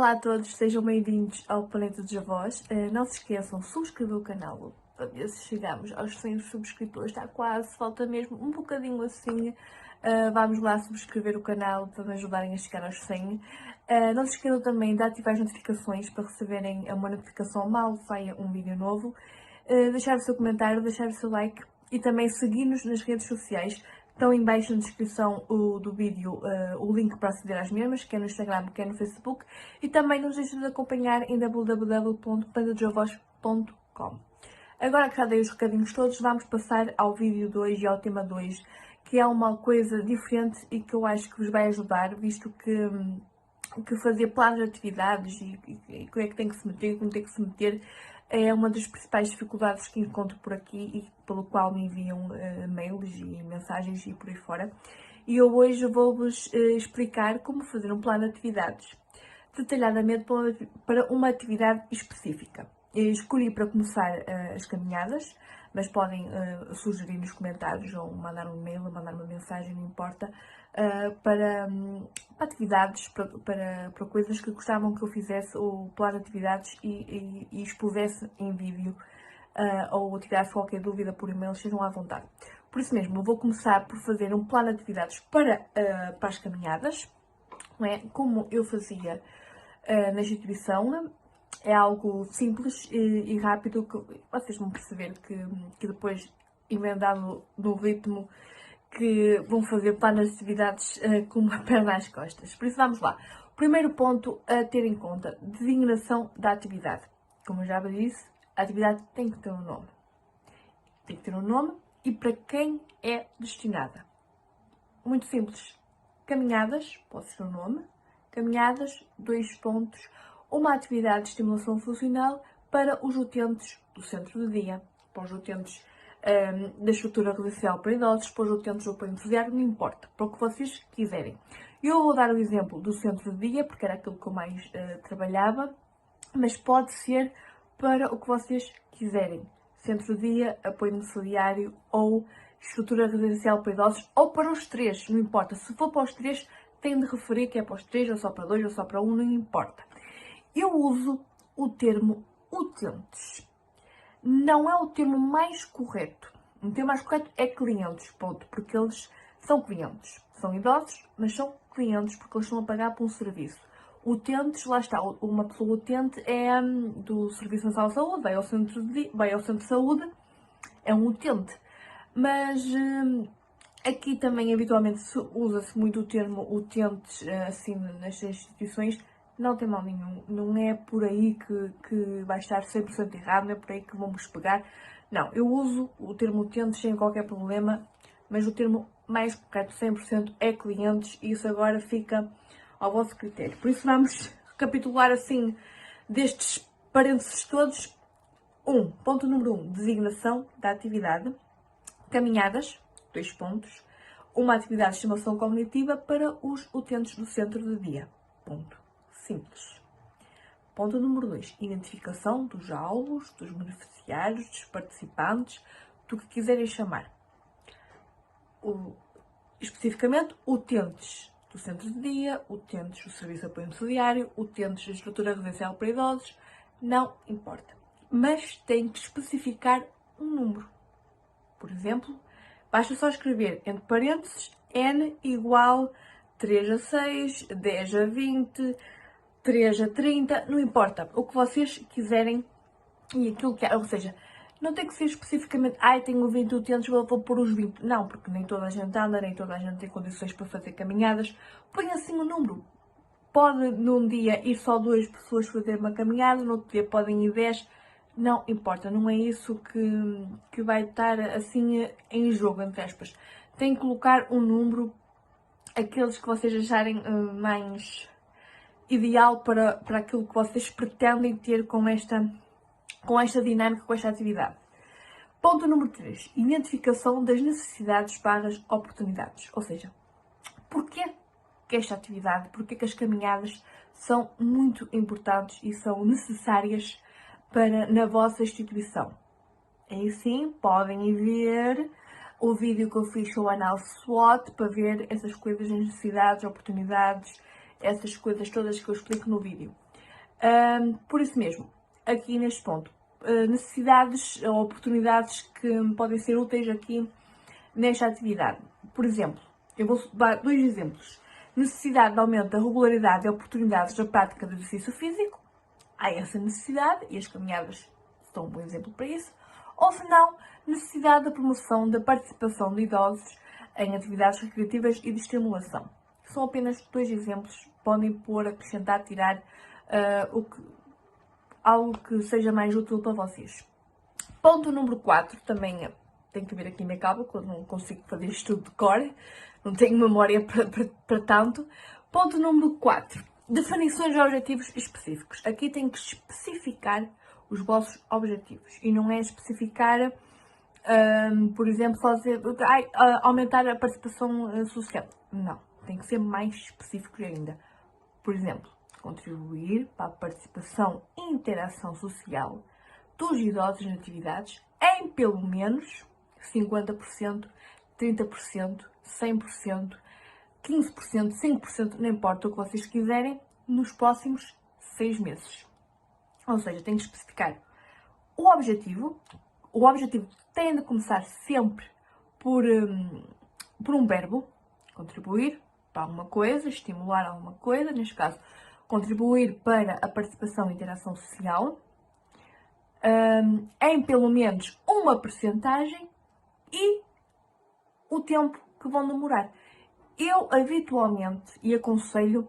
Olá a todos, sejam bem-vindos ao Planeta dos Avós. Não se esqueçam de subscrever o canal para ver se chegamos aos 100 subscritores. Está quase, falta mesmo um bocadinho assim. Vamos lá subscrever o canal para me ajudarem a chegar aos 100. Não se esqueçam também de ativar as notificações para receberem uma notificação mal saia um vídeo novo. Deixar o seu comentário, deixar o seu like e também seguir-nos nas redes sociais. Estão em baixo na descrição do vídeo o link para aceder às mesmas, quer no Instagram, quer no Facebook. E também não deixem de acompanhar em www.planetdosavós.com. Agora que já dei os recadinhos todos, vamos passar ao vídeo 2 e ao tema 2, que é uma coisa diferente e que eu acho que vos vai ajudar, visto que fazer planos de atividades e como é que tem que se meter, como tem que se meter, é uma das principais dificuldades que encontro por aqui e pelo qual me enviam mails e mensagens e por aí fora. E eu hoje vou-vos explicar como fazer um plano de atividades, detalhadamente para uma atividade específica. Eu escolhi para começar as caminhadas, mas podem sugerir nos comentários ou mandar um e-mail ou mandar uma mensagem, não importa, para atividades, para coisas que gostavam que eu fizesse o plano de atividades e expusesse em vídeo ou tirasse qualquer dúvida por e-mail, sejam à vontade. Por isso mesmo, eu vou começar por fazer um plano de atividades para as caminhadas, não é? Como eu fazia na instituição. É algo simples e rápido que vocês vão perceber que depois, emendado no ritmo, que vão fazer planos de atividades com uma perna às costas. Por isso vamos lá. Primeiro ponto a ter em conta, designação da atividade. Como eu já vos disse, a atividade tem que ter um nome. Tem que ter um nome e para quem é destinada. Muito simples. Caminhadas, pode ser o nome. Caminhadas, 2 pontos. Uma atividade de estimulação funcional para os utentes do centro de dia, para os utentes da estrutura residencial para idosos, para os utentes do apoio domiciliário, não importa, para o que vocês quiserem. Eu vou dar o exemplo do centro de dia, porque era aquilo que eu mais trabalhava, mas pode ser para o que vocês quiserem. Centro de dia, apoio domiciliário ou estrutura residencial para idosos, ou para os 3, não importa. Se for para os 3, tem de referir que é para os 3, ou só para 2, ou só para 1, não importa. Eu uso o termo utentes. Não é o termo mais correto. O termo mais correto é clientes, ponto, porque eles são clientes. São idosos, mas são clientes porque eles estão a pagar por um serviço. Utentes, lá está, uma pessoa utente é do Serviço Nacional de Saúde, vai ao centro de saúde, é um utente. Mas aqui também habitualmente usa-se muito o termo utentes assim nas instituições. Não tem mal nenhum, não é por aí que vai estar 100% errado, não é por aí que vamos pegar. Não, eu uso o termo utentes sem qualquer problema, mas o termo mais correto 100% é clientes e isso agora fica ao vosso critério. Por isso vamos recapitular assim destes parênteses todos. Ponto número 1, designação da atividade. Caminhadas, 2 pontos. Uma atividade de estimulação cognitiva para os utentes do centro de dia. Ponto. Simples. Ponto número 2. Identificação dos alvos, dos beneficiários, dos participantes, do que quiserem chamar. Especificamente, utentes do centro de dia, utentes do serviço de apoio domiciliário, utentes da estrutura residencial para idosos, não importa. Mas tem que especificar um número. Por exemplo, basta só escrever entre parênteses N igual 3 a 6, 10 a 20, 3 a 30, não importa, o que vocês quiserem e aquilo que é, ou seja, não tem que ser especificamente, tenho 20 utentes, vou pôr os 20, não, porque nem toda a gente anda, nem toda a gente tem condições para fazer caminhadas, põe assim o número. Pode num dia ir só 2 pessoas fazer uma caminhada, no outro dia podem ir 10, não importa, não é isso que vai estar assim em jogo, entre aspas. Tem que colocar um número, aqueles que vocês acharem mais ideal para aquilo que vocês pretendem ter com esta dinâmica, com esta atividade. Ponto número 3. Identificação das necessidades para as oportunidades. Ou seja, porquê que esta atividade, porquê que as caminhadas são muito importantes e são necessárias na vossa instituição. Aí sim, podem ir ver o vídeo que eu fiz sobre a análise SWOT para ver essas coisas, as necessidades, oportunidades, essas coisas todas que eu explico no vídeo. Por isso mesmo, aqui neste ponto, necessidades ou oportunidades que podem ser úteis aqui nesta atividade. Por exemplo, eu vou dar 2 exemplos. Necessidade de aumento da regularidade e oportunidades da prática do exercício físico. Há essa necessidade e as caminhadas são um bom exemplo para isso. Ou se não, necessidade da promoção da participação de idosos em atividades recreativas e de estimulação. São apenas 2 exemplos. Podem pôr, acrescentar, tirar algo que seja mais útil para vocês. Ponto número 4, também tenho que ver aqui na cabo, quando não consigo fazer isto tudo de cor, não tenho memória para tanto. Ponto número 4, definições de objetivos específicos. Aqui tem que especificar os vossos objetivos e não é especificar, por exemplo, só dizer aumentar a participação social. Não, tem que ser mais específicos ainda. Por exemplo, contribuir para a participação e interação social dos idosos em atividades em pelo menos 50%, 30%, 100%, 15%, 5%, não importa o que vocês quiserem, nos próximos 6 meses. Ou seja, tem que especificar o objetivo. O objetivo tem de começar sempre por um verbo, contribuir para alguma coisa, estimular alguma coisa, neste caso, contribuir para a participação e interação social, em pelo menos uma percentagem e o tempo que vão demorar. Eu habitualmente e aconselho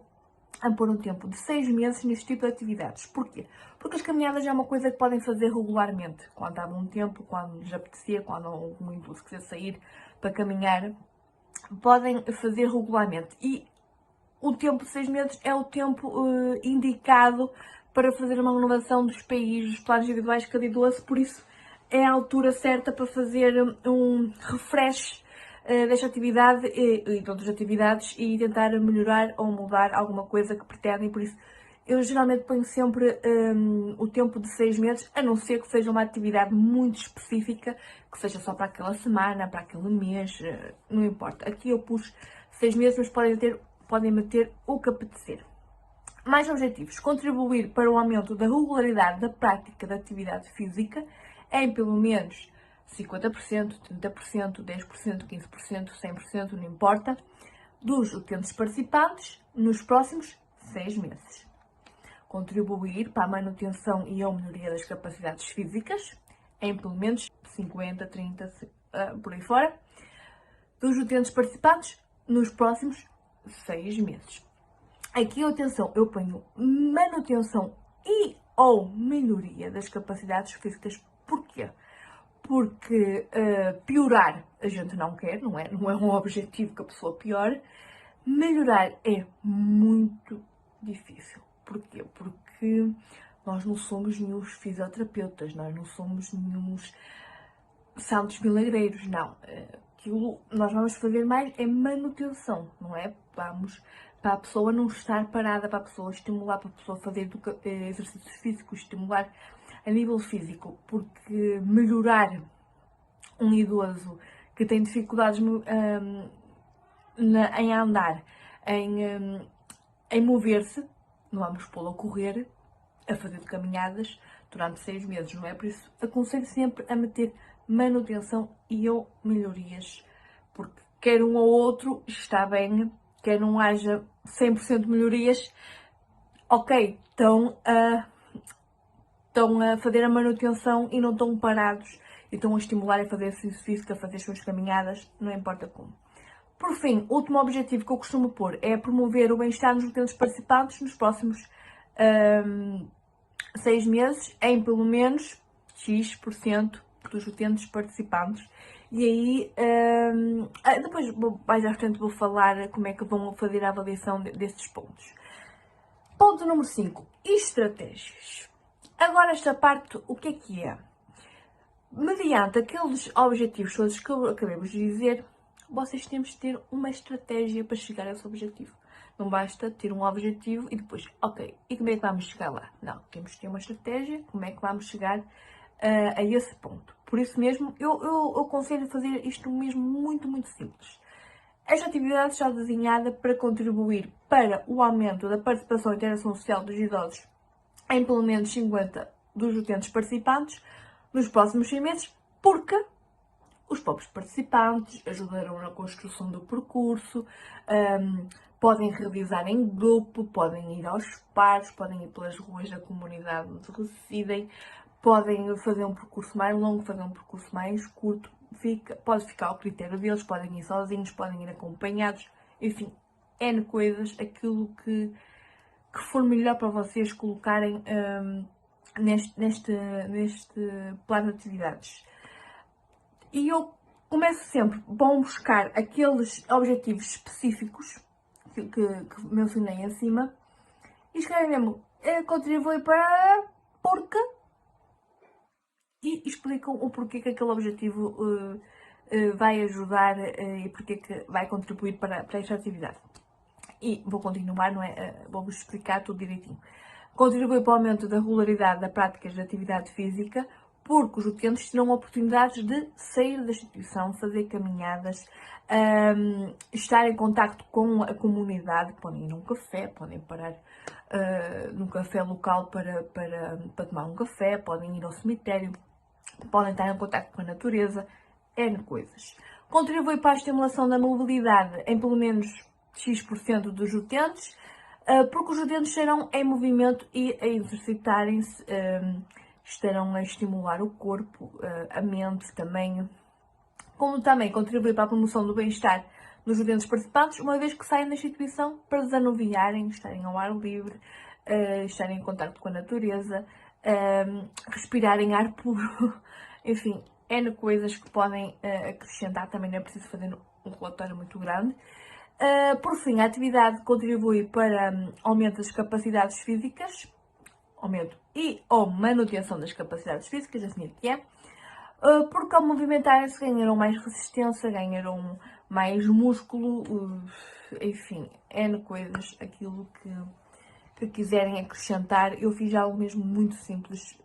a pôr um tempo de 6 meses neste tipo de atividades. Porquê? Porque as caminhadas é uma coisa que podem fazer regularmente. Quando há bom tempo, quando lhes apetecer, quando há muito se quiser sair para caminhar, podem fazer regularmente. E o tempo de 6 meses é o tempo indicado para fazer uma renovação dos PIs, dos planos individuais de cada idoso, por isso é a altura certa para fazer um refresh desta atividade e de outras atividades e tentar melhorar ou mudar alguma coisa que pretendem, por isso eu geralmente ponho sempre o tempo de 6 meses, a não ser que seja uma atividade muito específica, que seja só para aquela semana, para aquele mês, não importa. Aqui eu pus 6 meses, mas podem meter o que apetecer. Mais objetivos. Contribuir para o aumento da regularidade da prática da atividade física em pelo menos 50%, 30%, 10%, 15%, 100%, não importa, dos utentes participantes nos próximos 6 meses. Contribuir para a manutenção e a melhoria das capacidades físicas em pelo menos 50, 30, por aí fora, dos utentes participantes nos próximos 6 meses. Aqui, atenção, eu ponho manutenção e ou melhoria das capacidades físicas. Porquê? Porque piorar a gente não quer, não é um objetivo que a pessoa piore. Melhorar é muito difícil. Porquê? Porque nós não somos nenhum fisioterapeutas, nós não somos nenhum santos milagreiros, não. Aquilo nós vamos fazer mais é manutenção, não é? Vamos para a pessoa não estar parada, para a pessoa estimular, para a pessoa fazer exercícios físicos, estimular a nível físico, porque melhorar um idoso que tem dificuldades em andar, em mover-se, não vamos pô-lo a correr, a fazer caminhadas durante 6 meses, não é? Por isso, aconselho sempre a meter manutenção e ou melhorias, porque quer um ou outro está bem, quer não haja 100% melhorias, ok, estão a fazer a manutenção e não estão parados e estão a estimular a fazer exercício físico, a fazer as suas caminhadas, não importa como. Por fim, o último objetivo que eu costumo pôr é promover o bem-estar dos utentes participantes nos próximos 6 meses, em pelo menos X% dos utentes participantes. E aí, depois mais à frente vou falar como é que vão fazer a avaliação destes pontos. Ponto número 5, estratégias. Agora esta parte, o que é? Mediante aqueles objetivos todos que eu acabei de dizer, vocês têm de ter uma estratégia para chegar a esse objetivo. Não basta ter um objetivo e depois, ok, e como é que vamos chegar lá? Não, temos de ter uma estratégia, como é que vamos chegar a esse ponto. Por isso mesmo, eu aconselho a fazer isto mesmo muito, muito simples. Esta atividade está desenhada para contribuir para o aumento da participação e interação social dos idosos em pelo menos 50 dos utentes participantes nos próximos 6 meses, porque os próprios participantes ajudarão na construção do percurso, podem realizar em grupo, podem ir aos pares, podem ir pelas ruas da comunidade onde residem, podem fazer um percurso mais longo, fazer um percurso mais curto, pode ficar ao critério deles, podem ir sozinhos, podem ir acompanhados, enfim, N coisas, aquilo que for melhor para vocês colocarem neste plano de atividades. E eu começo sempre, vão buscar aqueles objetivos específicos que mencionei acima e escrevem mesmo, contribui para porque e explicam o porquê que aquele objetivo vai ajudar e porquê que vai contribuir para esta atividade. E vou continuar, não é? Vou-vos explicar tudo direitinho. Contribui para o aumento da regularidade da prática de atividade física, porque os utentes terão oportunidades de sair da instituição, fazer caminhadas, estar em contacto com a comunidade, podem ir a um café, podem parar num café local para tomar um café, podem ir ao cemitério, podem estar em contacto com a natureza, N coisas. Contribui para a estimulação da mobilidade em pelo menos X% dos utentes, porque os utentes estarão em movimento e a exercitarem-se, estarão a estimular o corpo, a mente também, como também contribui para a promoção do bem-estar dos utentes participantes, uma vez que saem da instituição para desanuviarem, estarem ao ar livre, estarem em contacto com a natureza, respirarem ar puro, enfim, N coisas que podem acrescentar, também não é preciso fazer um relatório muito grande. Por fim, a atividade contribui para aumento das capacidades físicas, aumento ou manutenção das capacidades físicas, assim é que é, porque ao movimentarem-se ganharão mais resistência, ganharão mais músculo, enfim, N coisas, aquilo que quiserem acrescentar. Eu fiz algo mesmo muito simples,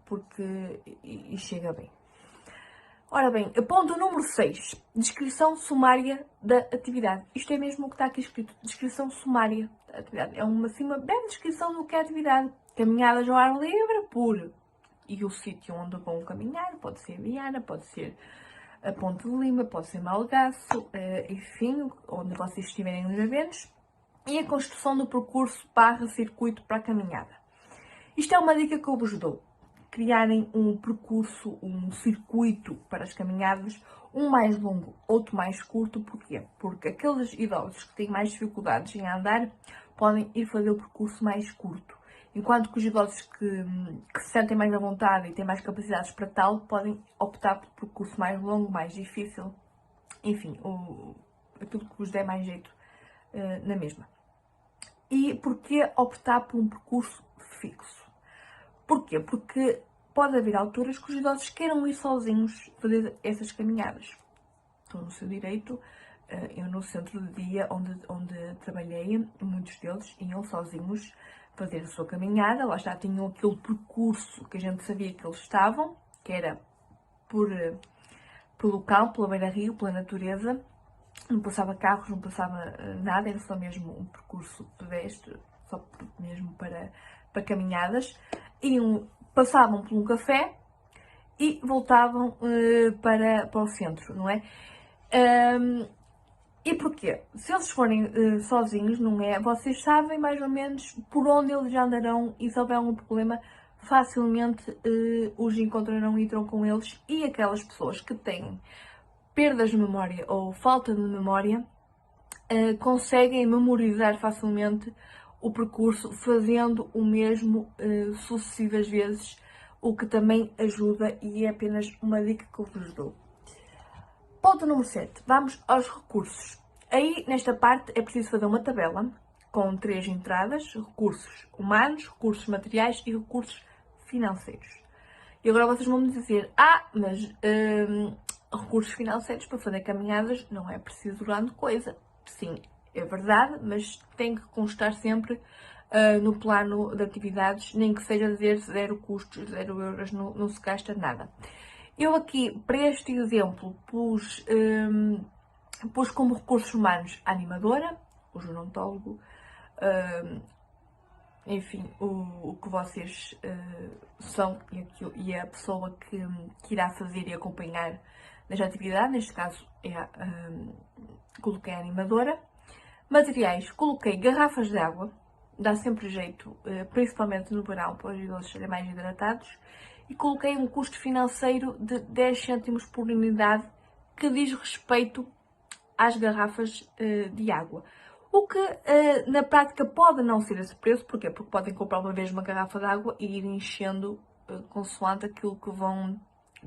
porque e chega bem. Ora bem, ponto número 6. Descrição sumária da atividade. Isto é mesmo o que está aqui escrito. Descrição sumária da atividade. É uma breve descrição do que é a atividade. Caminhadas ao ar livre, e o sítio onde vão caminhar. Pode ser Viana, pode ser a Ponte de Lima, pode ser Malgaço, enfim, onde vocês estiverem nos eventos. E a construção do percurso /circuito para a caminhada. Isto é uma dica que eu vos dou. Criarem um percurso, um circuito para as caminhadas, um mais longo, outro mais curto. Porquê? Porque aqueles idosos que têm mais dificuldades em andar podem ir fazer o percurso mais curto, enquanto que os idosos que se sentem mais à vontade e têm mais capacidades para tal podem optar por percurso mais longo, mais difícil, enfim, aquilo que vos der mais jeito na mesma. E porquê optar por um percurso fixo? Porquê? Porque pode haver alturas que os idosos queiram ir sozinhos fazer essas caminhadas. Estão no seu direito. Eu no centro de dia onde trabalhei, muitos deles iam sozinhos fazer a sua caminhada. Lá está, tinham aquele percurso que a gente sabia que eles estavam, que era pelo campo, pela beira-rio, pela natureza. Não passava carros, não passava nada, era só mesmo um percurso pedestre, só mesmo para caminhadas. Passavam por um café e voltavam para o centro, não é? E porquê? Se eles forem sozinhos, não é? Vocês sabem mais ou menos por onde eles andarão e se houver algum problema, facilmente os encontrarão e irão com eles. E aquelas pessoas que têm perdas de memória ou falta de memória conseguem memorizar facilmente o percurso fazendo o mesmo sucessivas vezes, o que também ajuda e é apenas uma dica que eu vos dou. Ponto número 7. Vamos aos recursos. Aí, nesta parte, é preciso fazer uma tabela com 3 entradas: recursos humanos, recursos materiais e recursos financeiros. E agora vocês vão me dizer, mas recursos financeiros para fazer caminhadas não é preciso grande coisa. Sim, é verdade, mas tem que constar sempre no plano de atividades, nem que seja dizer 0 custos, 0 euros, não se gasta nada. Eu aqui, para este exemplo, pus como recursos humanos a animadora, o gerontólogo, enfim, o que vocês são e a pessoa que irá fazer e acompanhar nesta atividade. Neste caso, coloquei a animadora. Materiais, coloquei garrafas de água, dá sempre jeito, principalmente no verão, para os idosos serem mais hidratados. E coloquei um custo financeiro de 10 cêntimos por unidade, que diz respeito às garrafas de água. O que na prática pode não ser esse preço, porquê? Porque podem comprar uma vez uma garrafa de água e ir enchendo consoante aquilo que vão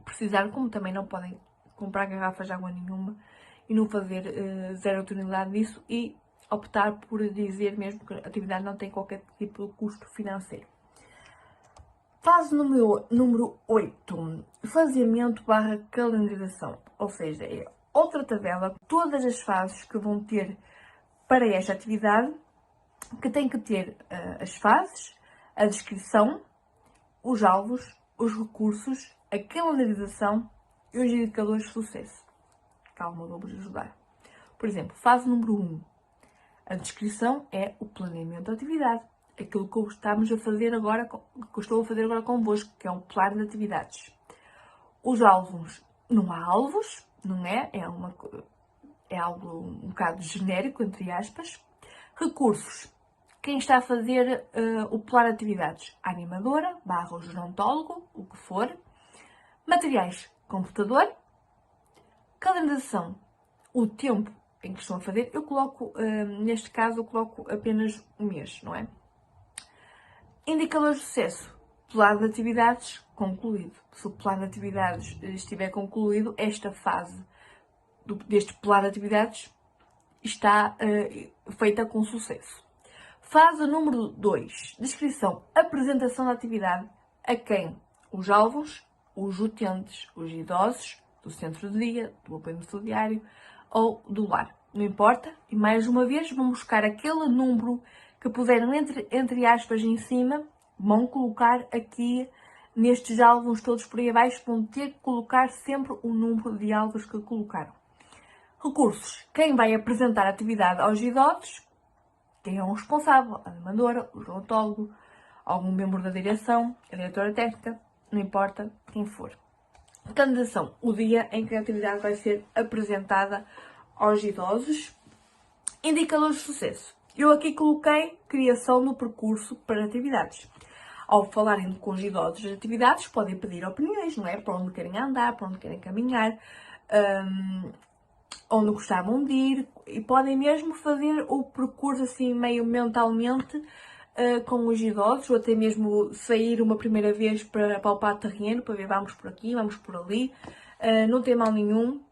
precisar, como também não podem comprar garrafas de água nenhuma e não fazer zero utilidade disso e optar por dizer mesmo que a atividade não tem qualquer tipo de custo financeiro. Fase número 8, faseamento / calendarização, ou seja, é outra tabela, todas as fases que vão ter para esta atividade, que tem que ter as fases, a descrição, os alvos, os recursos, a calendarização e os indicadores de sucesso. Calma, vou-vos ajudar. Por exemplo, fase número 1, a descrição é o planeamento da atividade. Aquilo que estamos a fazer agora, que eu estou a fazer agora convosco, que é um plano de atividades. Os alvos, não há alvos, não é? É algo um bocado genérico, entre aspas. Recursos, quem está a fazer o plano de atividades? A animadora, / o gerontólogo, o que for. Materiais, computador. Calendarização, o tempo em que estão a fazer. Eu coloco, neste caso, eu coloco apenas um mês, não é? Indicadores de sucesso, plano de atividades concluído. Se o plano de atividades estiver concluído, esta fase deste plano de atividades está feita com sucesso. Fase número 2, descrição, apresentação da atividade a quem? Os alvos, os utentes, os idosos, do centro de dia, do apoio domiciliário ou do lar. Não importa. E mais uma vez, vão buscar aquele número que puseram entre aspas em cima, vão colocar aqui nestes alvos todos por aí abaixo, vão ter que colocar sempre o número de alvos que colocaram. Recursos. Quem vai apresentar a atividade aos idosos? Quem é o responsável? A animadora, o gerontólogo, algum membro da direção, a diretora técnica, não importa quem for. Candidação. O dia em que a atividade vai ser apresentada aos idosos. Indicadores de sucesso. Eu aqui coloquei criação do percurso para atividades. Ao falarem com os idosos de atividades, podem pedir opiniões, não é? Para onde querem andar, para onde querem caminhar, onde gostavam de ir, e podem mesmo fazer o percurso assim meio mentalmente com os idosos, ou até mesmo sair uma primeira vez para palpar terreno, para ver vamos por aqui, vamos por ali, não tem mal nenhum.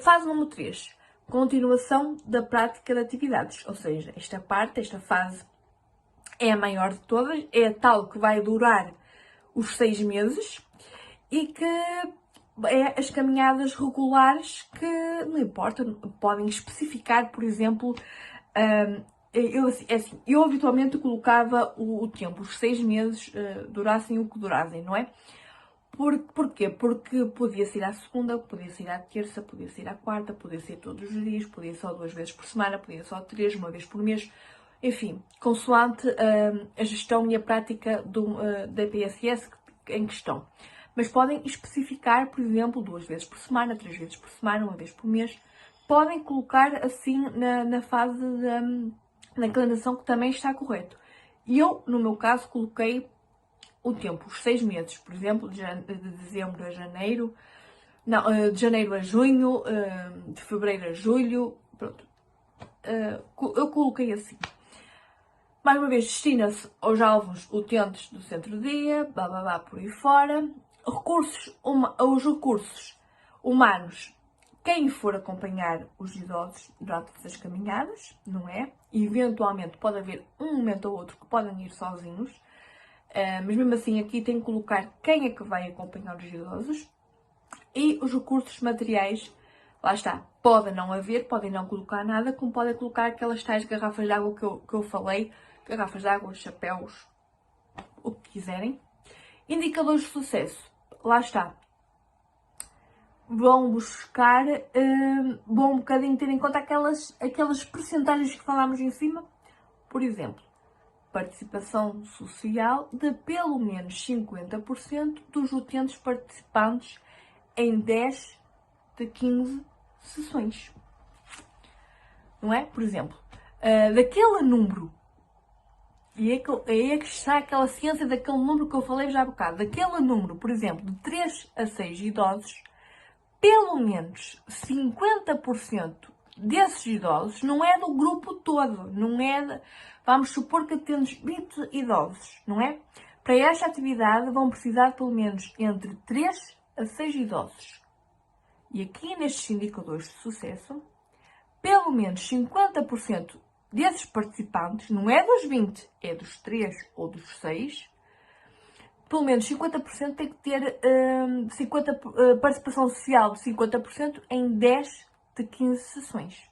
Fase número 3. Continuação da prática de atividades, ou seja, esta fase é a maior de todas, é a tal que vai durar os 6 meses e que é as caminhadas regulares que, não importa, podem especificar, por exemplo, eu habitualmente colocava o tempo, os 6 meses durassem o que durassem, não é? Porquê? Porque podia ser à segunda, podia ser à terça, podia ser à quarta, podia ser todos os dias, podia ser só 2 vezes por semana, podia ser só 3, uma vez por mês. Enfim, consoante a gestão e a prática da PSS em questão. Mas podem especificar, por exemplo, 2 vezes por semana, 3 vezes por semana, uma vez por mês. Podem colocar assim na fase na calendarização, que também está correto. E eu, no meu caso, coloquei o tempo, os 6 meses, por exemplo, de dezembro a janeiro, não, de janeiro a junho, de fevereiro a julho, pronto. Eu coloquei assim. Mais uma vez, destina-se aos alvos utentes do centro-dia, blá blá blá, por aí fora. Os recursos humanos, quem for acompanhar os idosos durante essas caminhadas, não é? E eventualmente pode haver um momento ou outro que podem ir sozinhos. Mas mesmo assim aqui tem que colocar quem é que vai acompanhar os idosos. E os recursos materiais, lá está, podem não haver, podem não colocar nada, como podem colocar aquelas tais garrafas de água que eu falei, garrafas de água, chapéus, o que quiserem. Indicadores de sucesso, lá está. Vão buscar, vão um bocadinho ter em conta aquelas percentagens que falámos em cima. Por exemplo, participação social de pelo menos 50% dos utentes participantes em 10 de 15 sessões. Não é? Por exemplo, daquele número, e é que está aquela ciência daquele número que eu falei já há bocado, daquele número, por exemplo, de 3 a 6 idosos, pelo menos 50% desses idosos não é do grupo todo, não é vamos supor que temos 20 idosos, não é? Para esta atividade vão precisar pelo menos entre 3 a 6 idosos. E aqui nestes indicadores de sucesso, pelo menos 50% desses participantes, não é dos 20, é dos 3 ou dos 6, pelo menos 50% tem que ter participação social de 50% em 10 de 15 sessões.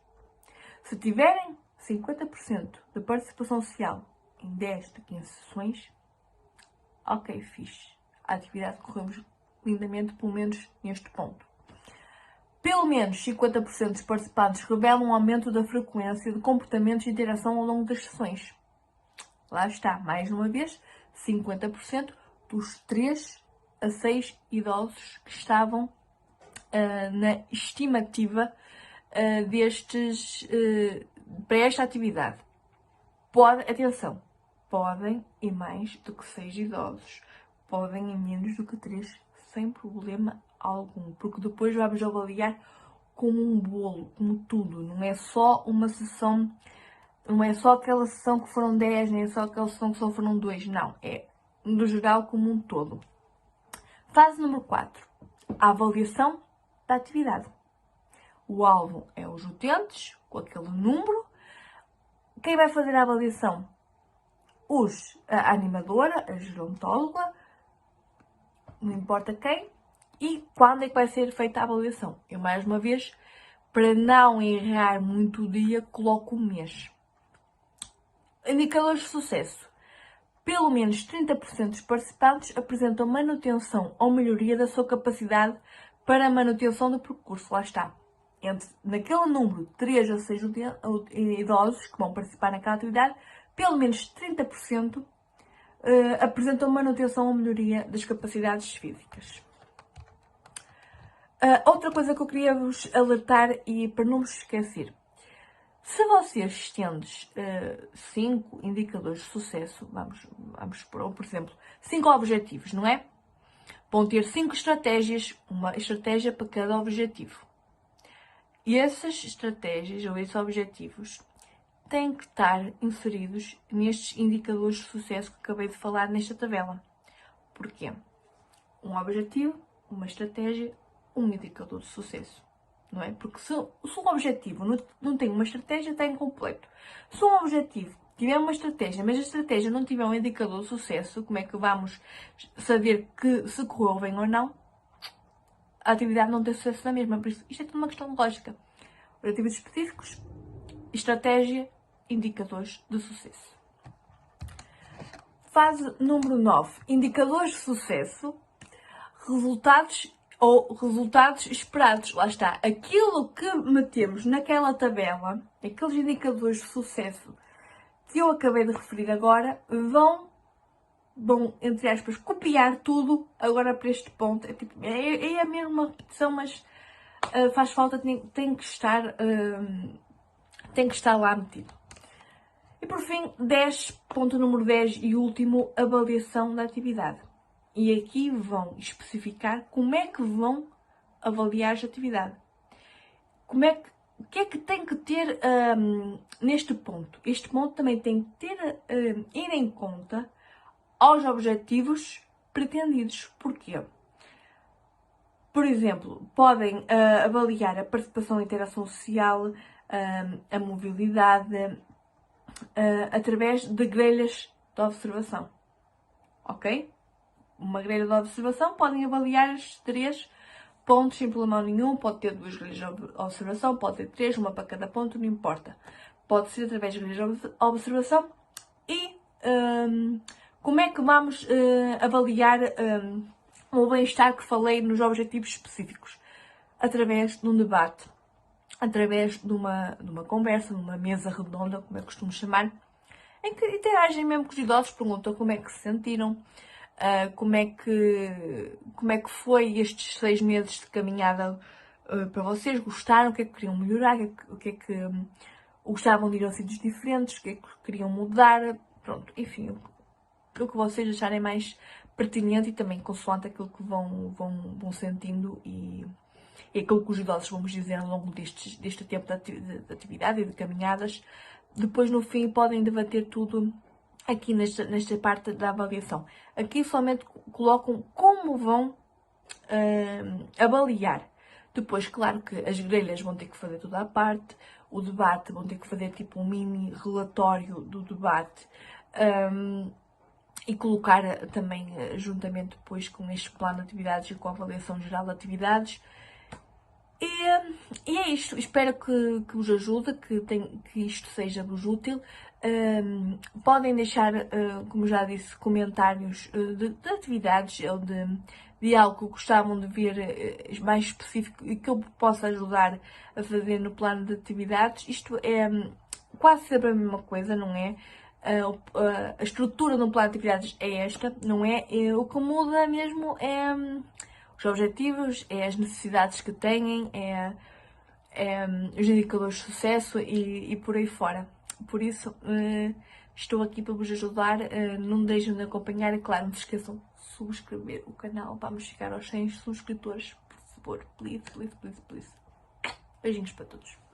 Se tiverem 50% de participação social em 10 de 15 sessões, ok, fixe. A atividade corremos lindamente, pelo menos neste ponto. Pelo menos 50% dos participantes revelam um aumento da frequência de comportamentos de interação ao longo das sessões. Lá está, mais uma vez, 50% dos 3 a 6 idosos que estavam na estimativa para esta atividade. Atenção, podem ir mais do que 6 idosos, podem ir menos do que 3, sem problema algum, porque depois vamos avaliar como um bolo, como tudo, não é só uma sessão, não é só aquela sessão que foram 10, nem é só aquela sessão que só foram 2, não, é no geral como um todo. Fase número 4, a avaliação da atividade. O alvo é os utentes, com aquele número. Quem vai fazer a avaliação? A animadora, a gerontóloga, não importa quem. E quando é que vai ser feita a avaliação? Eu, mais uma vez, para não errar muito o dia, coloco o mês. Indicadores de sucesso. Pelo menos 30% dos participantes apresentam manutenção ou melhoria da sua capacidade para a manutenção do percurso. Lá está. Naquele número de 3 a 6 idosos que vão participar naquela atividade, pelo menos 30% apresentam manutenção ou melhoria das capacidades físicas. Outra coisa que eu queria vos alertar e para não vos esquecer. Se vocês tendes 5 indicadores de sucesso, vamos por exemplo, 5 objetivos, não é? Vão ter 5 estratégias, uma estratégia para cada objetivo. E essas estratégias ou esses objetivos têm que estar inseridos nestes indicadores de sucesso que acabei de falar nesta tabela. Porquê? Um objetivo, uma estratégia, um indicador de sucesso. Não é? Porque se um objetivo não tem uma estratégia, está incompleto. Se um objetivo tiver uma estratégia, mas a estratégia não tiver um indicador de sucesso, como é que vamos saber que se correu bem ou não? A atividade não tem sucesso na mesma. Por isso, isto é tudo uma questão de lógica. Objetivos específicos, estratégia, indicadores de sucesso. Fase número 9. Indicadores de sucesso, resultados ou resultados esperados. Lá está. Aquilo que metemos naquela tabela, aqueles indicadores de sucesso que eu acabei de referir agora, vão entre aspas, copiar tudo agora para este ponto. É a mesma repetição, mas faz falta, tem que estar lá metido. E por fim, ponto número 10 e último, avaliação da atividade. E aqui vão especificar como é que vão avaliar esta atividade. O que é que tem que ter neste ponto? Este ponto também tem que ter, ir em conta aos objetivos pretendidos. Porquê? Por exemplo, podem avaliar a participação e interação social, a mobilidade, através de grelhas de observação. Ok? Uma grelha de observação podem avaliar estes 3 pontos sem problema nenhum. Pode ter 2 grelhas de observação, pode ter 3, uma para cada ponto, não importa. Pode ser através de grelhas de observação. E como é que vamos avaliar o bem-estar que falei nos objetivos específicos? Através de um debate, através de uma conversa, numa mesa redonda, como é que costumo chamar, em que interagem mesmo com os idosos, perguntam como é que se sentiram, como é que foi estes 6 meses de caminhada para vocês, gostaram, o que é que queriam melhorar, o que é que gostavam de ir a sítios diferentes, o que é que queriam mudar, pronto, enfim, o que vocês acharem mais pertinente e também consoante aquilo que vão sentindo e aquilo que os idosos vão dizer ao longo deste tempo de atividade e de caminhadas. Depois, no fim, podem debater tudo aqui nesta parte da avaliação. Aqui somente colocam como vão avaliar. Depois, claro que as grelhas vão ter que fazer toda a parte, o debate vão ter que fazer tipo um mini relatório do debate e colocar também juntamente depois com este plano de atividades e com a avaliação geral de atividades. E é isto, espero que vos ajude, que isto seja-vos útil. Podem deixar, como já disse, comentários de atividades ou de algo que gostavam de ver mais específico e que eu possa ajudar a fazer no plano de atividades. Isto é quase sempre a mesma coisa, não é? A estrutura do plano de atividades é esta, não é? O que muda mesmo é os objetivos, é as necessidades que têm, é os indicadores de sucesso e por aí fora. Por isso, estou aqui para vos ajudar. Não deixem de acompanhar e, claro, não se esqueçam de subscrever o canal. Vamos chegar aos 100 subscritores, por favor. Please, please, please, please. Beijinhos para todos.